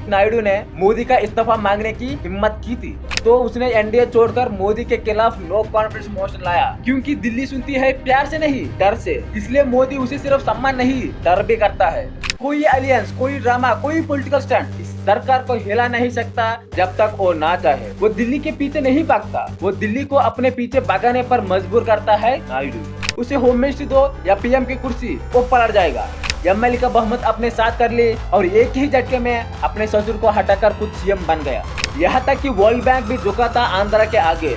नायडू ने मोदी का इस्तीफा मांगने की हिम्मत की थी, तो उसने एनडीए छोड़कर मोदी के खिलाफ नो कॉन्फिडेंस मोशन लाया, क्योंकि दिल्ली सुनती है प्यार से नहीं डर से। इसलिए मोदी उसे सिर्फ सम्मान नहीं डर भी करता है। कोई अलियंस, कोई ड्रामा, कोई पॉलिटिकल स्टंट इस सरकार को हिला नहीं सकता जब तक वो ना चाहे। वो दिल्ली के पीछे नहीं भागता, वो दिल्ली को अपने पीछे भगाने पर मजबूर करता है नायडू। उसे होम मिनिस्ट्री दो या पीएम की कुर्सी, वो पलट जाएगा। एमएलए का बहुमत अपने साथ कर ले और एक ही झटके में अपने ससुर को हटाकर खुद सीएम बन गया। यहाँ तक कि वर्ल्ड बैंक भी झुका था आंध्रा के आगे।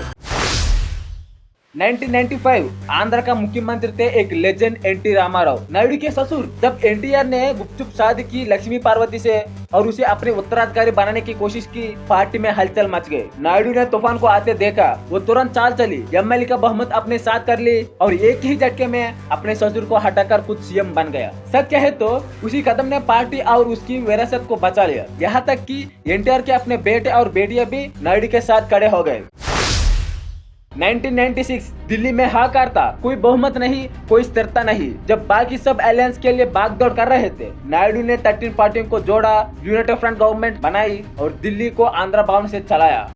1995 आंध्र का मुख्यमंत्री थे एक लेजेंड एनटी रामाराव, नायडू के ससुर। जब एनटीआर ने गुपचुप शादी की लक्ष्मी पार्वती से और उसे अपने उत्तराधिकारी बनाने की कोशिश की, पार्टी में हलचल मच गई। नायडू ने तूफान को आते देखा, वो तुरंत चाल चली, एमएलए का बहुमत अपने साथ कर ली और एक ही झटके में अपने ससुर को हटाकर खुद सीएम बन गया। सच कहे तो उसी कदम ने पार्टी और उसकी विरासत को बचा लिया। यहाँ तक कि एनटीआर के अपने बेटे और बेटियां भी नायडू के साथ खड़े हो गए। 1996 दिल्ली में हाहाकार था, कोई बहुमत नहीं, कोई स्थिरता नहीं। जब बाकी सब अलायंस के लिए भागदौड़ कर रहे थे, नायडू ने 13 पार्टियों को जोड़ा, यूनाइटेड फ्रंट गवर्नमेंट बनाई और दिल्ली को आंध्र भवन से चलाया।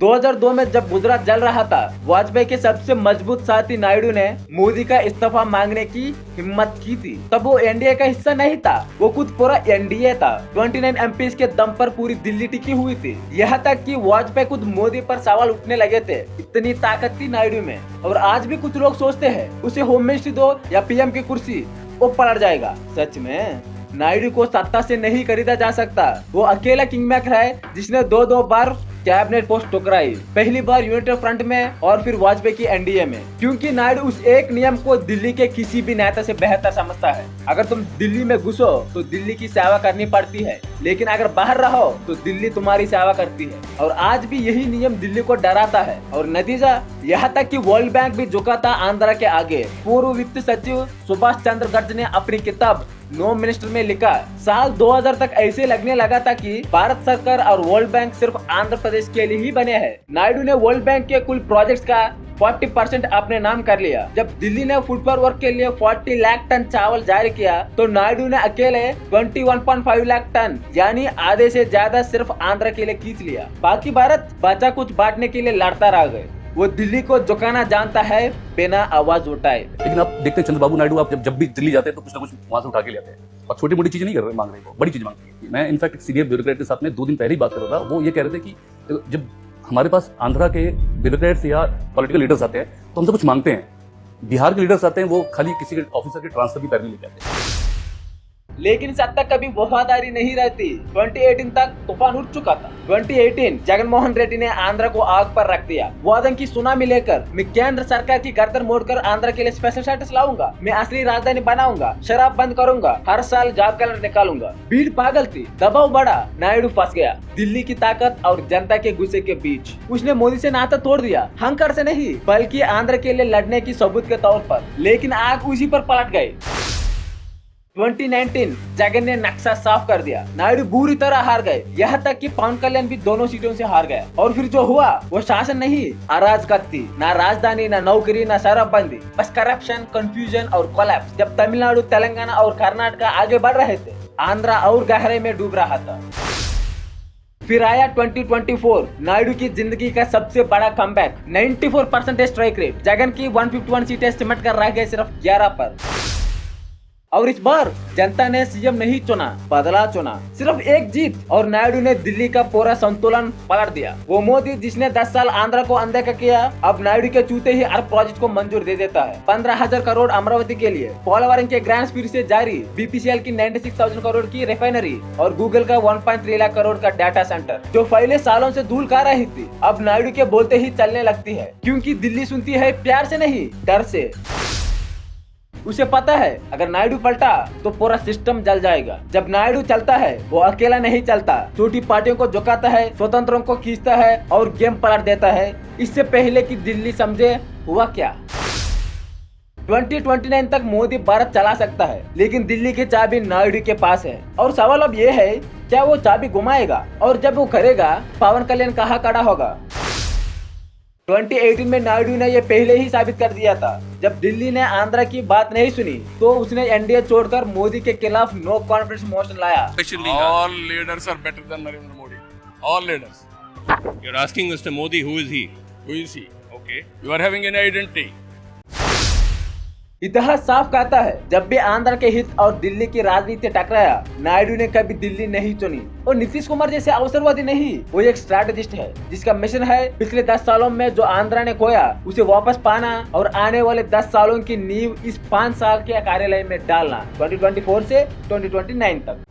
2002 में जब गुजरात जल रहा था, वाजपेयी के सबसे मजबूत साथी नायडू ने मोदी का इस्तीफा मांगने की हिम्मत की थी। तब वो एनडीए का हिस्सा नहीं था, वो खुद पूरा एनडीए था। 29 एमपीज के दम पर पूरी दिल्ली टिकी हुई थी। यहाँ तक कि वाजपेयी खुद मोदी पर सवाल उठने लगे थे, इतनी ताकत थी नायडू में। और आज भी कुछ लोग सोचते हैं उसे होम मिनिस्ट्री दो या पीएम की कुर्सी, वो पलट जाएगा। सच में नायडू को सत्ता से नहीं खरीदा जा सकता। वो अकेला किंग मेकर है जिसने दो बार कैबिनेट पोस्ट टकराई, पहली बार यूनाइटेड फ्रंट में और फिर वाजपेयी की एनडीए में। क्योंकि नायडू उस एक नियम को दिल्ली के किसी भी नेता से बेहतर समझता है। अगर तुम दिल्ली में घुसो तो दिल्ली की सेवा करनी पड़ती है, लेकिन अगर बाहर रहो तो दिल्ली तुम्हारी सेवा करती है। और आज भी यही नियम दिल्ली को डराता है और नतीजा यहाँ तक कि वर्ल्ड बैंक भी झुका था आंध्र के आगे। पूर्व वित्त सचिव सुभाष चंद्र गर्ग ने अपनी किताब नो मिनिस्टर में लिखा, साल 2000 तक ऐसे लगने लगा था कि भारत सरकार और वर्ल्ड बैंक सिर्फ आंध्र प्रदेश के लिए ही बने हैं। नायडू ने वर्ल्ड बैंक के कुल प्रोजेक्ट्स का 40% अपने नाम कर लिया। जब दिल्ली ने फूड पर वर्क के लिए 40 लाख टन चावल जारी किया, तो नायडू ने अकेले 21.5 लाख टन यानी आधे से ज्यादा सिर्फ आंध्र के लिए खींच लिया। बाकी भारत बचा कुछ बांटने के लिए लड़ता रह गए। वो दिल्ली को झुकाना जानता है बिना आवाज उठाए। लेकिन आप देखते हैं चंद्रबाबू नायडू, आप जब भी दिल्ली जाते हैं तो कुछ ना कुछ वहां से उठा के ले आते हैं और छोटी मोटी चीजें नहीं कर रहे, मांग रहे हैं, बड़ी चीज मांग रहे हैं। मैं इनफैक्ट एक सीनियर ब्यूरोक्रेट के साथ में 2 दिन पहले ही बात कर रहा था। वो ये कह रहे थे कि जब हमारे पास आंध्रा के ब्यूरोक्रेट्स या पॉलिटिकल लीडर्स आते हैं तो हमसे कुछ मांगते हैं, बिहार के लीडर्स आते हैं वो खाली किसी के ऑफिसर के ट्रांसफर की पैरवी लेके आते हैं। लेकिन सत्ता कभी वफादारी नहीं रहती। 2018 तक तूफान उठ चुका था। 2018 जगनमोहन रेड्डी ने आंध्र को आग पर रख दिया। वादन की सुनामी लेकर मैं केंद्र सरकार की गर्दन मोड़कर आंध्र के लिए स्पेशल स्टेटस लाऊंगा, मैं असली राजधानी बनाऊंगा, शराब बंद करूंगा, हर साल जॉब कैलेंडर निकालूंगा। भीड़ पागल थी, दबाव बढ़ा, नायडू फंस गया दिल्ली की ताकत और जनता के गुस्से के बीच। उसने मोदी से नाता तोड़ दिया, हंकार से नहीं बल्कि आंध्र के लिए लड़ने की सबूत के तौर पर। लेकिन आग उसी पर पलट गई। 2019 जगन ने नक्शा साफ कर दिया, नायडू बुरी तरह हार गए। यहाँ तक कि पवन कल्याण भी दोनों सीटों से हार गया। और फिर जो हुआ वो शासन नहीं, अराजकता थी। ना राजधानी, ना नौकरी, ना शराबबंदी, बस करप्शन, कंफ्यूजन और कोलैप्स। जब तमिलनाडु, तेलंगाना और कर्नाटक आगे बढ़ रहे थे, आंध्रा और गहरे में डूब रहा था। फिर आया 2024, नायडू की जिंदगी का सबसे बड़ा कमबैक। 94% स्ट्राइक रेट, जगन की 151 सीटें सिमट कर रह गए सिर्फ 11 पर। और इस बार जनता ने सीएम नहीं चुना, बदला चुना। सिर्फ एक जीत और नायडू ने दिल्ली का पूरा संतुलन पलट दिया। वो मोदी जिसने 10 साल आंध्र को अनदेखा किया, अब नायडू के चूते ही हर प्रोजेक्ट को मंजूर दे देता है। 15,000 करोड़ अमरावती के लिए, पोलवरम के ग्रांट्स फिर से जारी, बीपीसीएल की 96,000 करोड़ की रिफाइनरी और गूगल का 1.3 लाख करोड़ का डाटा सेंटर, जो पहले सालों से धूल खा रही थी, अब नायडू के बोलते ही चलने लगती है। क्योंकि दिल्ली सुनती है प्यार से नहीं डर से। उसे पता है अगर नायडू पलटा तो पूरा सिस्टम जल जाएगा। जब नायडू चलता है वो अकेला नहीं चलता, छोटी पार्टियों को झुकाता है, स्वतंत्रों को खींचता है और गेम पलट देता है। इससे पहले कि दिल्ली समझे हुआ क्या। 2029 तक मोदी भारत चला सकता है, लेकिन दिल्ली की चाबी नायडू के पास है। और सवाल अब ये है, क्या वो चाबी घुमाएगा? और जब वो करेगा, पवन कल्याण कहाँ खड़ा होगा? 2018 में नायडू ने ये पहले ही साबित कर दिया था। जब दिल्ली ने आंध्रा की बात नहीं सुनी तो उसने एनडीए छोड़कर मोदी के खिलाफ नो कॉन्फिडेंस मोशन लाया। All leaders are better than Narendra Modi. All leaders. You're asking Mr. Modi who is he? Who is he? Okay. You are having an identity. इतिहास साफ कहता है, जब भी आंध्र के हित और दिल्ली की राजनीति टकराया, नायडू ने कभी दिल्ली नहीं चुनी। और नीतीश कुमार जैसे अवसरवादी नहीं, वो एक स्ट्रैटेजिस्ट है जिसका मिशन है पिछले 10 सालों में जो आंध्र ने खोया उसे वापस पाना और आने वाले 10 सालों की नींव इस 5 साल के कार्यालय में डालना, 2024 से 2029 तक।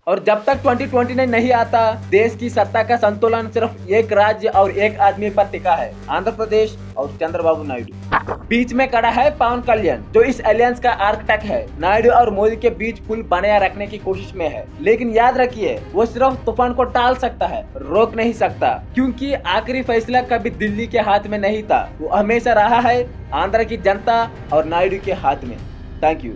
और जब तक 2029 नहीं आता, देश की सत्ता का संतुलन सिर्फ एक राज्य और एक आदमी पर टिका है, आंध्र प्रदेश और चंद्रबाबू नायडू। बीच में खड़ा है पवन कल्याण जो इस एलियंस का आर्किटेक्ट है। नायडू और मोदी के बीच पुल बनाया रखने की कोशिश में है, लेकिन याद रखिए वो सिर्फ तूफान को टाल सकता है, रोक नहीं सकता, क्योंकि आखिरी फैसला कभी दिल्ली के हाथ में नहीं था, वो हमेशा रहा है आंध्र की जनता और नायडू के हाथ में। Thank you.